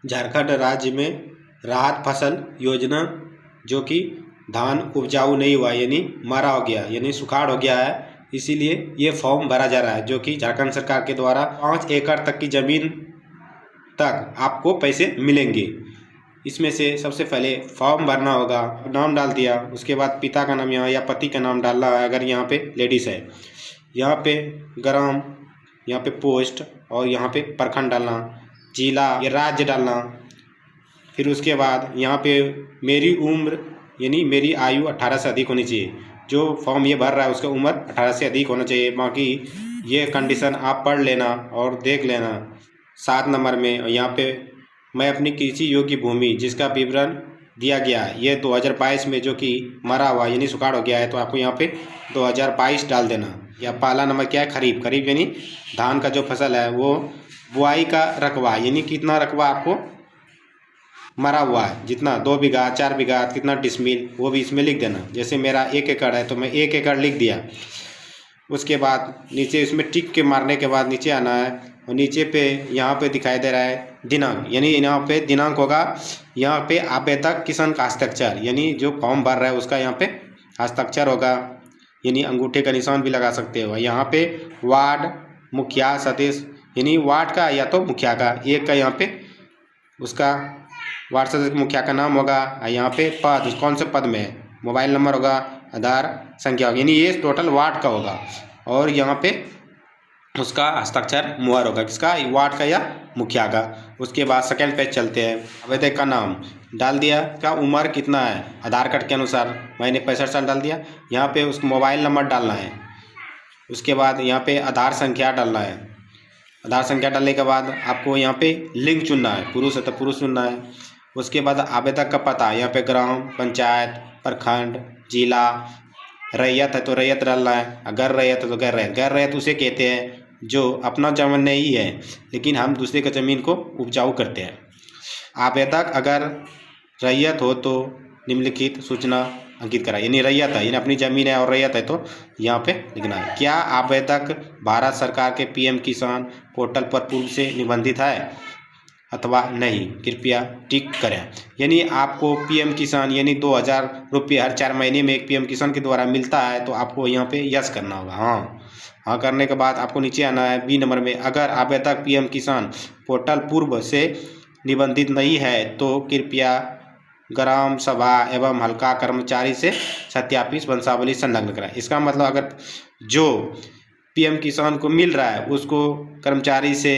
झारखंड राज्य में राहत फसल योजना जो कि धान उपजाऊ नहीं हुआ यानी मारा हो गया यानी सुखाड़ हो गया है, इसीलिए ये फॉर्म भरा जा रहा है जो कि झारखंड सरकार के द्वारा 5 एकड़ तक की ज़मीन तक आपको पैसे मिलेंगे। इसमें से सबसे पहले फॉर्म भरना होगा, नाम डाल दिया, उसके बाद पिता का नाम यहाँ या पति का नाम डालना है अगर यहाँ पे लेडीज़ है, यहाँ पे ग्राम, यहाँ पे पोस्ट और यहाँ पे प्रखंड डालना, जिला या राज्य डालना। फिर उसके बाद यहाँ पे मेरी उम्र यानी मेरी आयु 18 से अधिक होनी चाहिए। जो फॉर्म ये भर रहा है उसका उम्र 18 से अधिक होना चाहिए। बाकी ये कंडीशन आप पढ़ लेना और देख लेना। 7 नंबर में यहाँ पे मैं अपनी कृषि योग्य भूमि जिसका विवरण दिया गया है ये 2022 में जो कि मरा हुआ यानी सुखाड़ हो गया है, तो आपको यहाँ पे 2022 डाल देना। या पहला नंबर क्या है, खरीफ। खरीफ यानी धान का जो फसल है वो बुआई का रकबा यानी कितना रकबा आपको मरा हुआ है, जितना 2 बीघा 4 बीघा कितना डिसमिल वो भी इसमें लिख देना। जैसे मेरा 1 एकड़ है तो मैं 1 एकड़ लिख दिया। उसके बाद नीचे इसमें टिक के मारने के बाद नीचे आना है और नीचे पे यहाँ पे दिखाई दे रहा है दिनांक, यानी यहाँ पे दिनांक होगा। यहाँ पे आवेदक किसान का हस्ताक्षर यानी जो फॉर्म भर रहा है उसका यहाँ पे हस्ताक्षर होगा, यानी अंगूठे का निशान भी लगा सकते हो। यहाँ पे वार्ड मुखिया सदस्य यानी वार्ड का या तो मुखिया का एक का यहाँ पे उसका वार्ड सदस्य मुखिया का नाम होगा। यहाँ पे पद कौन से पद में है, मोबाइल नंबर होगा, आधार संख्या होगी, यानी ये टोटल वार्ड का होगा। और यहाँ पे उसका हस्ताक्षर मुहर होगा, किसका, वार्ड का या मुखिया का। उसके बाद सेकेंड पेज चलते हैं। आवेदक का नाम डाल दिया, क्या उम्र कितना है आधार कार्ड के अनुसार, मैंने 65 साल डाल दिया। यहाँ पे उसको मोबाइल नंबर डालना है। उसके बाद यहाँ पे आधार संख्या डालना है। आधार संख्या डालने के बाद आपको यहाँ पे लिंग चुनना है, पुरुष है तो पुरुष चुनना है। उसके बाद आवेदक का पता, यहाँ पे ग्राम पंचायत, प्रखंड, जिला, रैयत है तो रैयत डालना है, अगर रैयत है तो गैर रैयत। गैर रैयत उसे कहते हैं जो अपना जमीन नहीं है लेकिन हम दूसरे के ज़मीन को उपजाऊ करते हैं। आवेदक अगर रैयत हो तो निम्नलिखित सूचना अंकित करा, यानी रैयत है यानी अपनी ज़मीन है और रैयत है तो यहाँ पे लिखना है। क्या आवेदक भारत सरकार के पीएम किसान पोर्टल पर पूर्व से निबंधित है अथवा नहीं, कृपया टिक करें। यानी आपको पीएम किसान यानी 2000 रुपये हर 4 महीने में एक पीएम किसान के द्वारा मिलता है, तो आपको यहाँ पे यस करना होगा। हाँ करने के बाद आपको नीचे आना है। बी नंबर में, अगर आवेदक पीएम किसान पोर्टल पूर्व से निबंधित नहीं है तो कृपया ग्राम सभा एवं हल्का कर्मचारी से सत्यापित वंशावली संलग्न कराएं। इसका मतलब अगर जो पीएम किसान को मिल रहा है उसको कर्मचारी से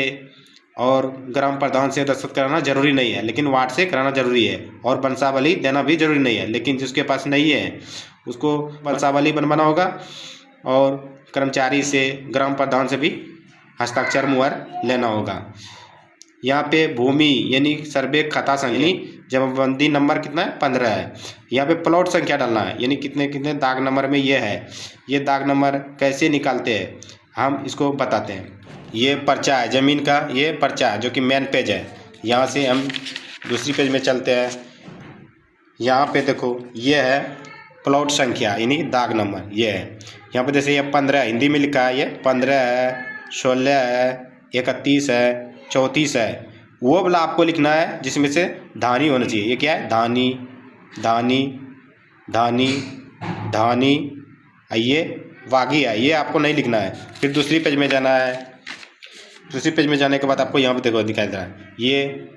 और ग्राम प्रधान से दस्तखत कराना जरूरी नहीं है, लेकिन वार्ड से कराना जरूरी है। और वंशावली देना भी जरूरी नहीं है, लेकिन जिसके पास नहीं है उसको वंशावली बनवाना होगा और कर्मचारी से ग्राम प्रधान से भी हस्ताक्षर मुहर लेना होगा। यहाँ पे भूमि यानी सर्वे खाता संख्या यानी जमाबंदी नंबर कितना है, 15 है। यहाँ पे प्लॉट संख्या डालना है, यानी कितने कितने दाग नंबर में ये है। ये दाग नंबर कैसे निकालते हैं हम इसको बताते हैं। ये पर्चा है ज़मीन का, ये पर्चा है जो कि मेन पेज है। यहाँ से हम दूसरी पेज में चलते हैं। यहाँ पे देखो ये है प्लॉट संख्या यानी दाग नंबर, ये है। यहाँ पे जैसे ये 15 हिंदी में लिखा है, ये 15 है, 16 है, 31 है, 34 है। वो वाला आपको लिखना है जिसमें से धानी होना चाहिए। ये क्या है, धानी धानी धानी धानी, ये वागी है, ये आपको नहीं लिखना है। फिर दूसरी पेज में जाना है। दूसरी पेज में जाने के बाद आपको यहाँ पे देखो दिखाई दे रहा है, ये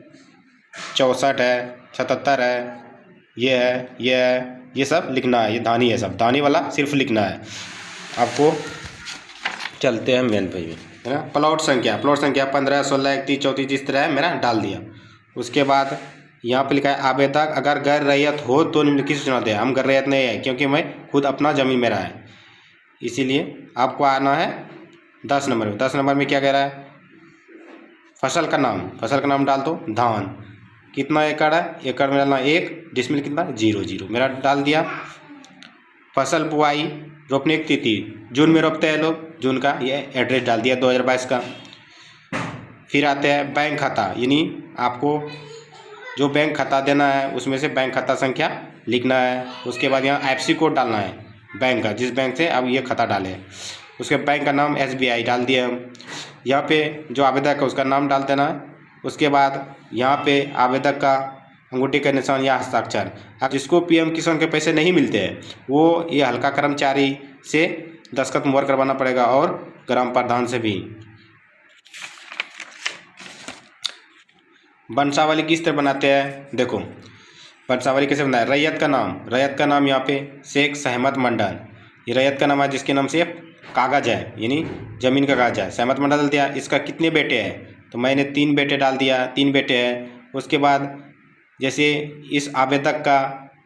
64 है, 77 है, ये है, ये है, ये सब लिखना है। ये धानी है, सब धानी वाला सिर्फ लिखना है आपको। चलते हैं मेन पेज में, है ना। प्लॉट संख्या 15, 16, 31, 34 जिस तरह है मेरा डाल दिया। उसके बाद यहाँ पे लिखा है आवेदक अगर गैर रैयत हो तो निम्नलिखित सूचना दें। हम गैर रैयत नहीं है क्योंकि मैं खुद अपना ज़मीन मेरा है, इसीलिए आपको आना है 10 नंबर में। 10 नंबर में क्या कह रहा है, फसल का नाम डाल दो। धान कितना एकड़ है, एकड़ में डालना 1, डिसमिल कितना 0 मेरा डाल दिया। फसल बुआई रोपने की तिथि जून में रोपते हैं लोग, जून का ये एड्रेस डाल दिया 2022 का। फिर आते हैं बैंक खाता, यानी आपको जो बैंक खाता देना है उसमें से बैंक खाता संख्या लिखना है। उसके बाद यहाँ IFSC कोड डालना है बैंक का, जिस बैंक से अब ये खाता डाले। उसके बैंक का नाम SBI डाल दिया हम। यहाँ पे जो आवेदक है उसका नाम डाल देना है। उसके बाद यहाँ पे आवेदक का अंगूठे का निशान या हस्ताक्षर। अब जिसको पीएम किसान के पैसे नहीं मिलते हैं वो ये हल्का कर्मचारी से दस्तखत मुहर करवाना पड़ेगा और ग्राम प्रधान से भी। वंशावली किस तरह बनाते हैं, देखो वंशावली कैसे बनाया। रैयत का नाम यहाँ पे शेख सहमत मंडल, ये रैयत का नाम है जिसके नाम से कागज़ है यानी ज़मीन का कागज है। सहमत मंडल डाल दिया। इसका कितने बेटे हैं, तो मैंने 3 बेटे डाल दिया, 3 बेटे हैं। उसके बाद जैसे इस आवेदक का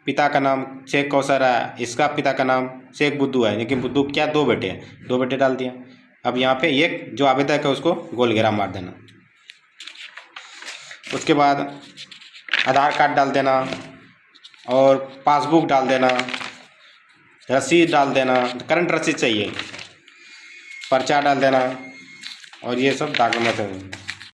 पिता का नाम शेख कौसर है, इसका पिता का नाम शेख बुद्धू है, लेकिन बुद्धू क्या 2 बेटे हैं, 2 बेटे डाल दिया। अब यहाँ पे एक जो आवेदक है उसको गोल घेरा मार देना। उसके बाद आधार कार्ड डाल देना और पासबुक डाल देना, रसीद डाल देना, करंट रसीद चाहिए, पर्चा डाल देना और ये सब डॉक्यूमेंट है।